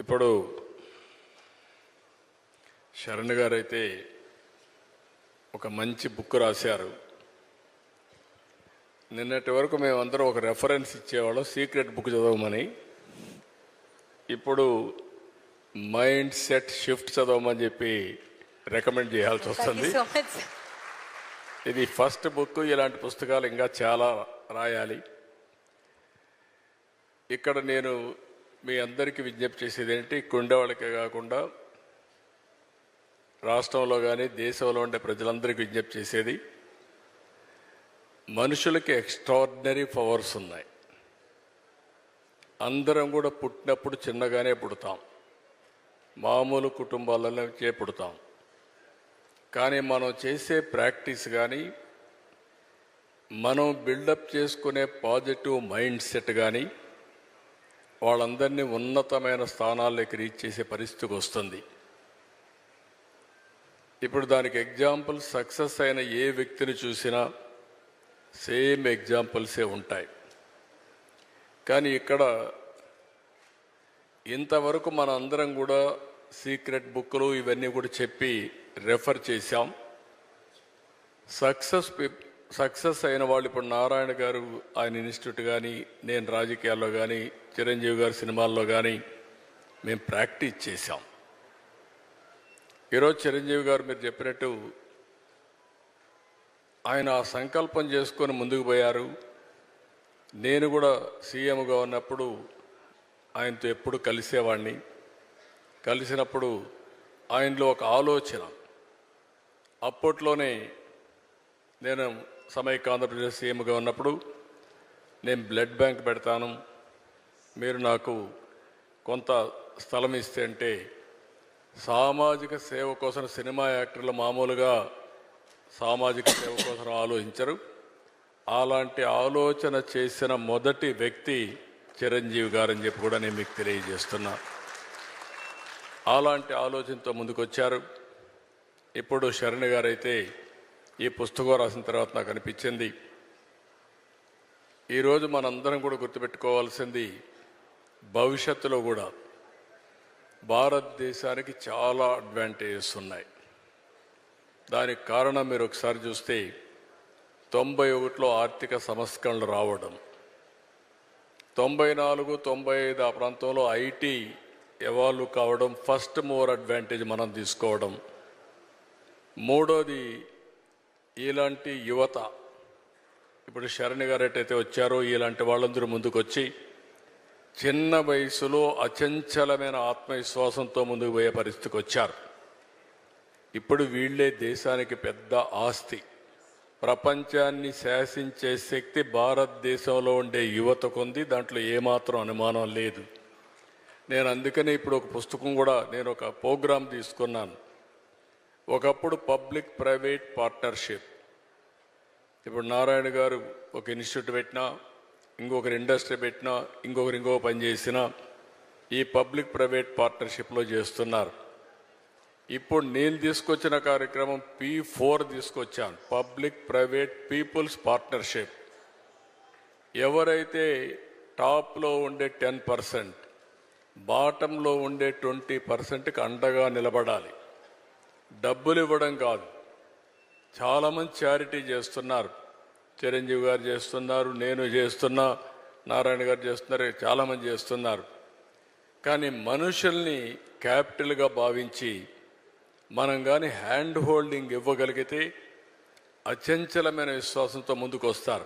ఇప్పుడు శరణ్ గారు అయితే ఒక మంచి బుక్ రాశారు. నిన్నటి వరకు మేమందరం ఒక రెఫరెన్స్ ఇచ్చేవాళ్ళం సీక్రెట్ బుక్ చదవమని. ఇప్పుడు మైండ్ సెట్ షిఫ్ట్ చదవమని చెప్పి రికమెండ్ చేయాల్సి వస్తుంది. ఇది ఫస్ట్ బుక్. ఇలాంటి పుస్తకాలు ఇంకా చాలా రాయాలి. ఇక్కడ నేను మీ అందరికీ విజ్ఞప్తి చేసేది ఏంటి, ఇక్కడ ఉండేవాళ్ళకే కాకుండా రాష్ట్రంలో కానీ దేశంలో ఉండే ప్రజలందరికీ విజ్ఞప్తి చేసేది, మనుషులకి ఎక్స్ట్రాడినరీ పవర్స్ ఉన్నాయి. అందరం కూడా పుట్టినప్పుడు చిన్నగానే పుడతాం, మామూలు కుటుంబాలలోనే పుడతాం. కానీ మనం చేసే ప్రాక్టీస్ కానీ, మనం బిల్డప్ చేసుకునే పాజిటివ్ మైండ్ సెట్ కానీ వాళ్ళందరినీ ఉన్నతమైన స్థానాల్లోకి రీచ్ చేసే పరిస్థితికి వస్తుంది. ఇప్పుడు దానికి ఎగ్జాంపుల్ సక్సెస్ అయిన ఏ వ్యక్తిని చూసినా సేమ్ ఎగ్జాంపుల్సే ఉంటాయి. కానీ ఇక్కడ ఇంతవరకు మన అందరం కూడా సీక్రెట్ బుక్లు ఇవన్నీ కూడా చెప్పి రెఫర్ చేశాం. సక్సెస్ అయిన వాళ్ళు ఇప్పుడు నారాయణ గారు ఆయన ఇన్స్టిట్యూట్ కానీ, నేను రాజకీయాల్లో కానీ, చిరంజీవి గారి సినిమాల్లో కానీ మేము ప్రాక్టీస్ చేశాం. ఈరోజు చిరంజీవి గారు మీరు చెప్పినట్టు ఆయన ఆ సంకల్పం చేసుకొని ముందుకు పోయారు. నేను కూడా సీఎంగా ఉన్నప్పుడు ఆయనతో ఎప్పుడు కలిసేవాడిని. కలిసినప్పుడు ఆయనలో ఒక ఆలోచన, అప్పట్లోనే నేను సమైక్య ఆంధ్రప్రదేశ్ సీఎంగా ఉన్నప్పుడు నేను బ్లడ్ బ్యాంక్ పెడతాను, మీరు నాకు కొంత స్థలం ఇస్తే అంటే, సామాజిక సేవ కోసం సినిమా యాక్టర్లు మామూలుగా సామాజిక సేవ కోసం ఆలోచించరు. అలాంటి ఆలోచన చేసిన మొదటి వ్యక్తి చిరంజీవి గారని చెప్పి కూడా నేను మీకు తెలియజేస్తున్నా. అలాంటి ఆలోచనతో ముందుకొచ్చారు. ఇప్పుడు శరణ్ గారు అయితే ఈ పుస్తకం రాసిన తర్వాత నాకు అనిపించింది, ఈరోజు మనందరం కూడా గుర్తుపెట్టుకోవాల్సింది, భవిష్యత్తులో కూడా భారతదేశానికి చాలా అడ్వాంటేజెస్ ఉన్నాయి. దానికి కారణం మీరు ఒకసారి చూస్తే 91లో ఆర్థిక సంస్కరణలు రావడం, 94, 95 ఆ ప్రాంతంలో ఐటీ ఎవాల్వ్ కావడం, ఫస్ట్ మూవర్ అడ్వాంటేజ్ మనం తీసుకోవడం. మూడోది ఇలాంటి యువత, ఇప్పుడు శరణ్ గారు ఎట్టయితే వచ్చారో ఇలాంటి వాళ్ళందరూ ముందుకొచ్చి చిన్న వయసులో అచంచలమైన ఆత్మవిశ్వాసంతో ముందుకు పోయే పరిస్థితికి వచ్చారు. ఇప్పుడు వీళ్లే దేశానికి పెద్ద ఆస్తి. ప్రపంచాన్ని శాసించే శక్తి భారతదేశంలో ఉండే యువతకు ఉంది, దాంట్లో ఏమాత్రం అనుమానం లేదు. నేను అందుకనే ఇప్పుడు ఒక పుస్తకం కూడా, నేను ఒక ప్రోగ్రాం తీసుకున్నాను. ఒకప్పుడు పబ్లిక్ ప్రైవేట్ పార్ట్నర్షిప్, ఇప్పుడు నారాయణ గారు ఒక ఇన్స్టిట్యూట్ పెట్టినా, ఇంకొకరు ఇండస్ట్రీ పెట్టినా, ఇంకో పని చేసినా ఈ పబ్లిక్ ప్రైవేట్ పార్ట్నర్షిప్లో చేస్తున్నారు. ఇప్పుడు నేను తీసుకొచ్చిన కార్యక్రమం P4 తీసుకొచ్చాను, పబ్లిక్ ప్రైవేట్ పీపుల్స్ పార్ట్నర్షిప్. ఎవరైతే టాప్లో ఉండే 10%, బాటంలో ఉండే 20%కి అండగా నిలబడాలి. డబ్బులు ఇవ్వడం కాదు. చాలామంది చారిటీ చేస్తున్నారు, చిరంజీవి గారు చేస్తున్నారు, నేను చేస్తున్నా, నారాయణ గారు చేస్తున్నారు, చాలామంది చేస్తున్నారు. కానీ మనుషుల్ని క్యాపిటల్గా భావించి మనం కానీ హ్యాండ్ హోల్డింగ్ ఇవ్వగలిగితే అచంచలమైన విశ్వాసంతో ముందుకు వస్తారు.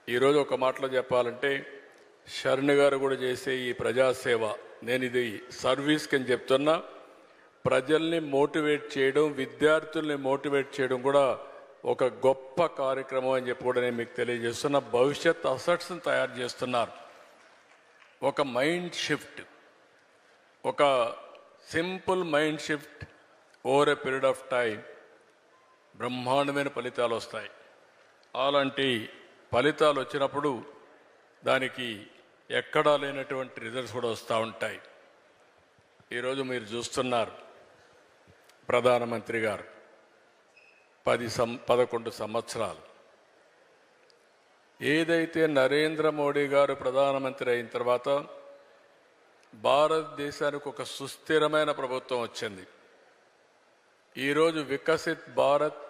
ఈరోజు ఒక మాటలో చెప్పాలంటే, శరణ్ గారు కూడా చేసే ఈ ప్రజాసేవ, నేను ఇది సర్వీస్కి అని చెప్తున్నా, ప్రజల్ని మోటివేట్ చేయడం, విద్యార్థుల్ని మోటివేట్ చేయడం కూడా ఒక గొప్ప కార్యక్రమం అని చెప్పి కూడా నేను మీకు తెలియజేస్తున్నా. భవిష్యత్ అసెట్స్ని తయారు చేస్తున్నారు. ఒక మైండ్ షిఫ్ట్, ఒక simple mind shift over a period of time బ్రహ్మాండమైన ఫలితాలు వస్తాయి. అలాంటి ఫలితాలు వచ్చినప్పుడు దానికి ఎక్కడా లేనటువంటి రిజల్ట్స్ కూడా వస్తూ ఉంటాయి. ఈరోజు మీరు చూస్తున్నారు, ప్రధానమంత్రి గారు 11 సంవత్సరాలు ఏదైతే నరేంద్ర మోడీ గారు ప్రధానమంత్రి అయిన తర్వాత భారతదేశానికి ఒక సుస్థిరమైన ప్రభుత్వం వచ్చింది. ఈరోజు వికసిత్ భారత్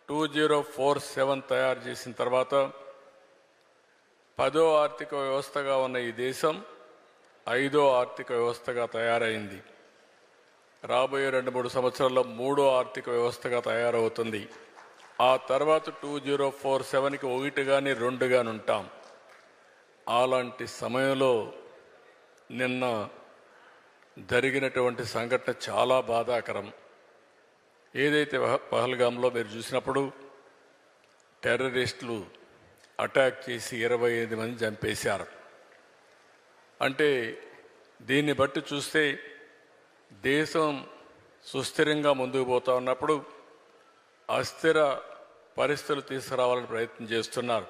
2047 తయారు చేసిన తర్వాత 10వ ఆర్థిక వ్యవస్థగా ఉన్న ఈ దేశం 5వ ఆర్థిక వ్యవస్థగా తయారైంది. రాబోయే 2-3 సంవత్సరాల్లో 3వ ఆర్థిక వ్యవస్థగా తయారవుతుంది. ఆ తర్వాత 2047కి 1 కానీ 2 కానీ ఉంటాం. అలాంటి సమయంలో నిన్న జరిగినటువంటి సంఘటన చాలా బాధాకరం. ఏదైతే పహల్గామ్లో మీరు చూసినప్పుడు టెర్రరిస్టులు అటాక్ చేసి 25 మంది చంపేశారు. అంటే దీన్ని బట్టి చూస్తే దేశం సుస్థిరంగా ముందుకు పోతా ఉన్నప్పుడు అస్థిర పరిస్థితులు తీసుకురావాలని ప్రయత్నం చేస్తున్నారు.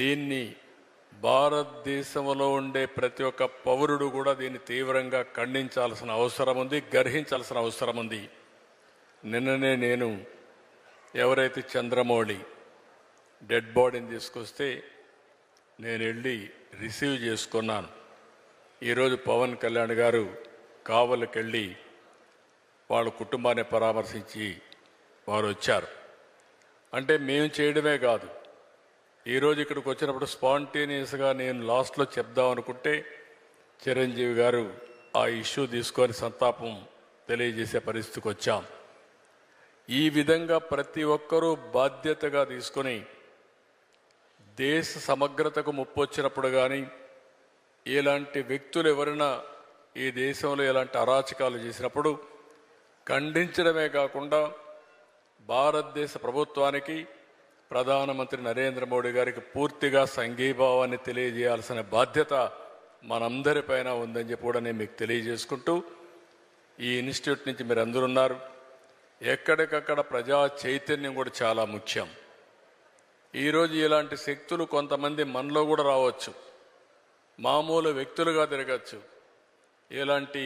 దీన్ని భారతదేశంలో ఉండే ప్రతి ఒక్క పౌరుడు కూడా దీన్ని తీవ్రంగా ఖండించాల్సిన అవసరం ఉంది, గర్హించాల్సిన అవసరం ఉంది. నిన్ననే నేను ఎవరైతే చంద్రమౌళి డెడ్ బాడీని తీసుకొస్తే నేను వెళ్ళి రిసీవ్ చేసుకున్నాను. ఈరోజు పవన్ కళ్యాణ్ గారు కావలికి వెళ్ళి వాళ్ళ కుటుంబాన్ని పరామర్శించి వారు వచ్చారు. అంటే మేము చేయడమే కాదు, ఈరోజు ఇక్కడికి వచ్చినప్పుడు స్పాంటేనియస్గా నేను లాస్ట్లో చెప్దాం అనుకుంటే చిరంజీవి గారు ఆ ఇష్యూ తీసుకొని సంతాపం తెలియజేసే పరిస్థితికి వచ్చాం. ఈ విధంగా ప్రతి ఒక్కరూ బాధ్యతగా తీసుకొని దేశ సమగ్రతకు ముప్పు వచ్చినప్పుడు కానీ ఇలాంటి వ్యక్తులు ఎవరైనా ఈ దేశంలో ఇలాంటి అరాచకాలు చేసినప్పుడు ఖండించడమే కాకుండా భారతదేశ ప్రభుత్వానికి ప్రధానమంత్రి నరేంద్ర మోడీ గారికి పూర్తిగా సంఘీభావాన్ని తెలియజేయాల్సిన బాధ్యత మనందరిపైన ఉందని చెప్పి కూడా నేను మీకు తెలియజేసుకుంటూ, ఈ ఇన్స్టిట్యూట్ నుంచి మీరు అందరూ ఉన్నారు. ఎక్కడికక్కడ ప్రజా చైతన్యం కూడా చాలా ముఖ్యం. ఈరోజు ఇలాంటి శక్తులు కొంతమంది మనలో కూడా రావచ్చు, మామూలు వ్యక్తులుగా తిరగచ్చు, ఇలాంటి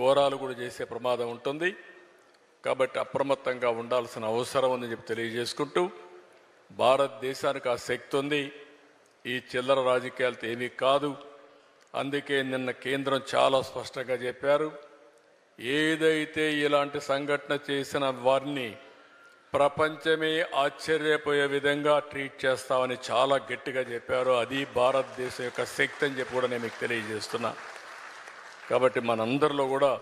ఘోరాలు కూడా చేసే ప్రమాదం ఉంటుంది. కాబట్టి అప్రమత్తంగా ఉండాల్సిన అవసరం ఉందని చెప్పి తెలియజేసుకుంటూ, భారతదేశానికి ఆ శక్తి ఉంది, ఈ చిల్లర రాజకీయాలతో ఏమీ కాదు. అందుకే నిన్న కేంద్రం చాలా స్పష్టంగా చెప్పారు, ఏదైతే ఇలాంటి సంఘటన చేసిన వారిని ప్రపంచమే ఆశ్చర్యపోయే విధంగా ట్రీట్ చేస్తామని చాలా గట్టిగా చెప్పారు. అది భారతదేశం యొక్క శక్తి అని చెప్పి కూడా నేను మీకు తెలియజేస్తున్నా. కాబట్టి మనందరిలో కూడా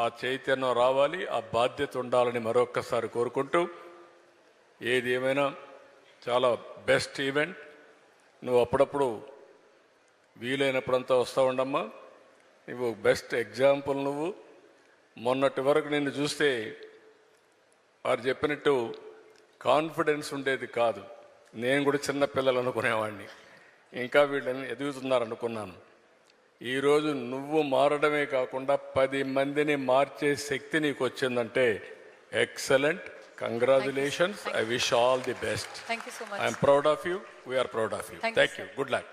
ఆ చైతన్యం రావాలి, ఆ బాధ్యత ఉండాలని మరొక్కసారి కోరుకుంటూ, ఏది ఏమైనా చాలా బెస్ట్ ఈవెంట్. నువ్వు అప్పుడప్పుడు వీలైనప్పుడంతా వస్తూ ఉండమ్మా. నువ్వు బెస్ట్ ఎగ్జాంపుల్. నువ్వు మొన్నటి వరకు నిన్ను చూస్తే వారు చెప్పినట్టు కాన్ఫిడెన్స్ ఉండేది కాదు. నేను కూడా చిన్నపిల్లలు అనుకునేవాడిని, ఇంకా వీళ్ళని ఎదుగుతున్నారు అనుకున్నాను. ఈరోజు నువ్వు మారడమే కాకుండా 10 మందిని మార్చే శక్తి నీకు వచ్చిందంటే excellent. Congratulations. I wish all the best. Thank you so much. I am proud of you. We are proud of you. Thank you. Good luck.